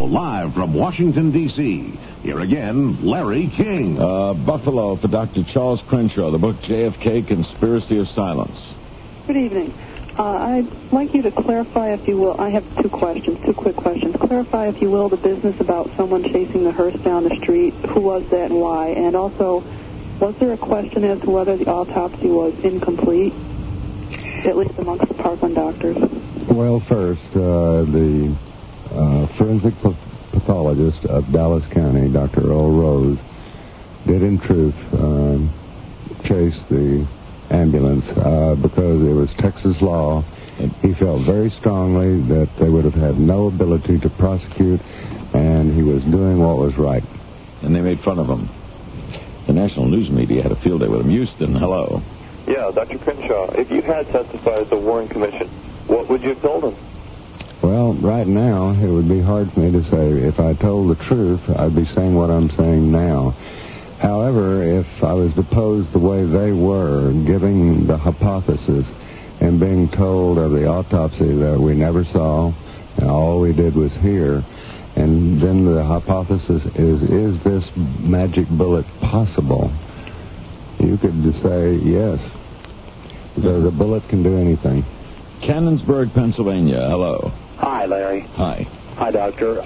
live from Washington, D.C. Here again, Larry King. Buffalo for Dr. Charles Crenshaw, the book JFK, Conspiracy of Silence. Good evening. I'd like you to clarify, if you will. I have two quick questions. Clarify, if you will, the business about someone chasing the hearse down the street. Who was that and why? And also, was there a question as to whether the autopsy was incomplete, at least amongst the Parkland doctors? Well, first, the forensic pathologist of Dallas County, Dr. Earl Rose, did in truth chase the ambulance because it was Texas law. He felt very strongly that they would have had no ability to prosecute, and he was doing what was right. And they made fun of him. The national news media had a field day with him. Houston, hello. Yeah, Dr. Crenshaw, if you had testified at the Warren Commission, what would you have told him? Well, right now, it would be hard for me to say. If I told the truth, I'd be saying what I'm saying now. However, if I was deposed the way they were, giving the hypothesis and being told of the autopsy that we never saw, and all we did was hear, and then the hypothesis is this magic bullet possible? You could just say yes, because a bullet can do anything. Cannonsburg, Pennsylvania, hello. Hi, Larry. Hi. Hi, Doctor.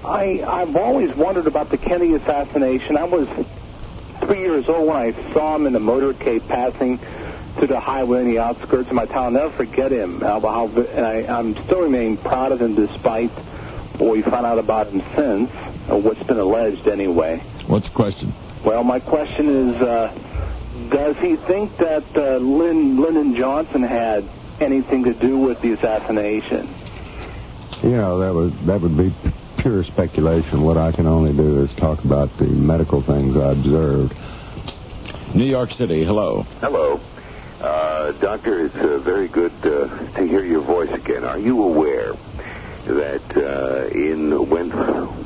I've always wondered about the Kennedy assassination. I was 3 years old when I saw him in a motorcade passing through the highway in the outskirts of my town. I'll never forget him. I'm still remain proud of him despite what we found out about him since, or what's been alleged anyway. What's the question? Well, my question is, does he think that Lyndon Johnson had anything to do with the assassination? You know, that would be pure speculation. What I can only do is talk about the medical things I observed. New York City, hello. Hello. Doctor, it's very good to hear your voice again. Are you aware that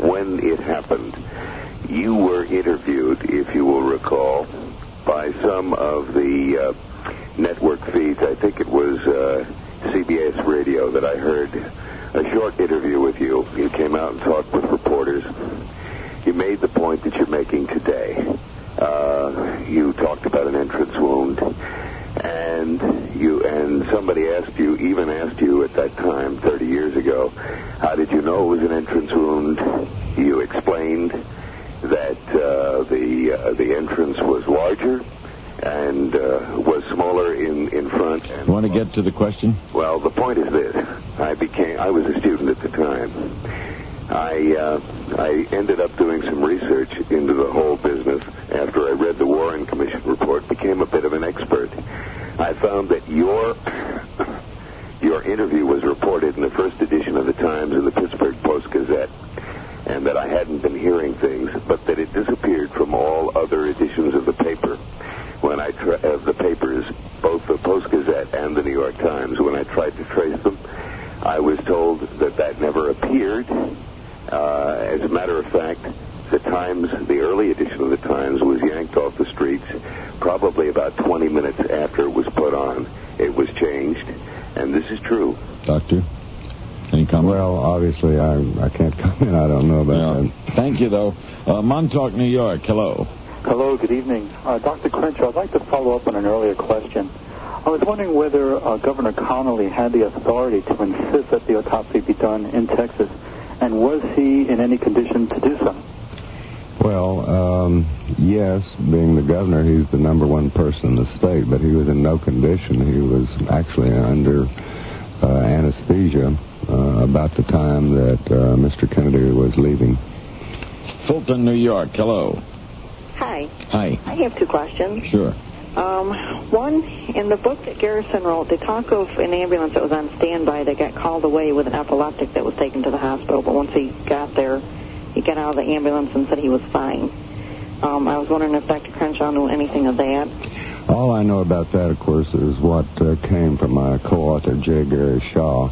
when it happened, you were interviewed, if you will recall, by some of the network feeds? I think it was CBS Radio that I heard a short interview with you. You came out and talked with reporters. You made the point that you're making today. You talked about an entrance wound, and somebody even asked you at that time, 30 years ago, how did you know it was an entrance wound? You explained that the entrance was larger and was smaller in front. You want to get to the question? Well, the point is this. I was a student at the time. I ended up doing some research into the whole business after I read the Warren Commission report, became a bit of an expert. I found that your interview was reported in the first edition of the Times and the Pittsburgh Post-Gazette, and that I hadn't been hearing things, but that it disappeared from all other editions of the paper. When of the papers, both the Post-Gazette and the New York Times, when I tried to trace them, I was told that never appeared. As a matter of fact, the Times, the early edition of the Times, was yanked off the streets probably about 20 minutes after it was put on. It was changed, and this is true. Doctor, any comment? Well, obviously, I can't comment. I don't know about that. Thank you, though. Montauk, New York, hello. Hello, good evening. Dr. Crenshaw, I'd like to follow up on an earlier question. I was wondering whether Governor Connolly had the authority to insist that the autopsy be done in Texas, and was he in any condition to do so? Well, yes, being the governor, he's the number one person in the state, but he was in no condition. He was actually under anesthesia about the time that Mr. Kennedy was leaving. Fulton, New York, hello. Hi. Hi. I have two questions. Sure. One, in the book that Garrison wrote, they talk of an ambulance that was on standby that got called away with an epileptic that was taken to the hospital, but once he got there, he got out of the ambulance and said he was fine. I was wondering if Dr. Crenshaw knew anything of that. All I know about that, of course, is what came from my co-author, Jagger Shaw.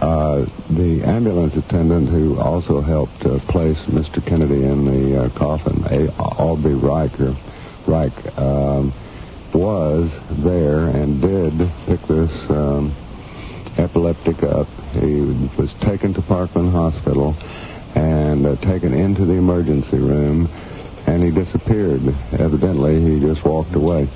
The ambulance attendant who also helped place Mr. Kennedy in the coffin, Albie Reich, was there and did pick this epileptic up. He was taken to Parkland Hospital, and taken into the emergency room, and he disappeared. Evidently, he just walked away.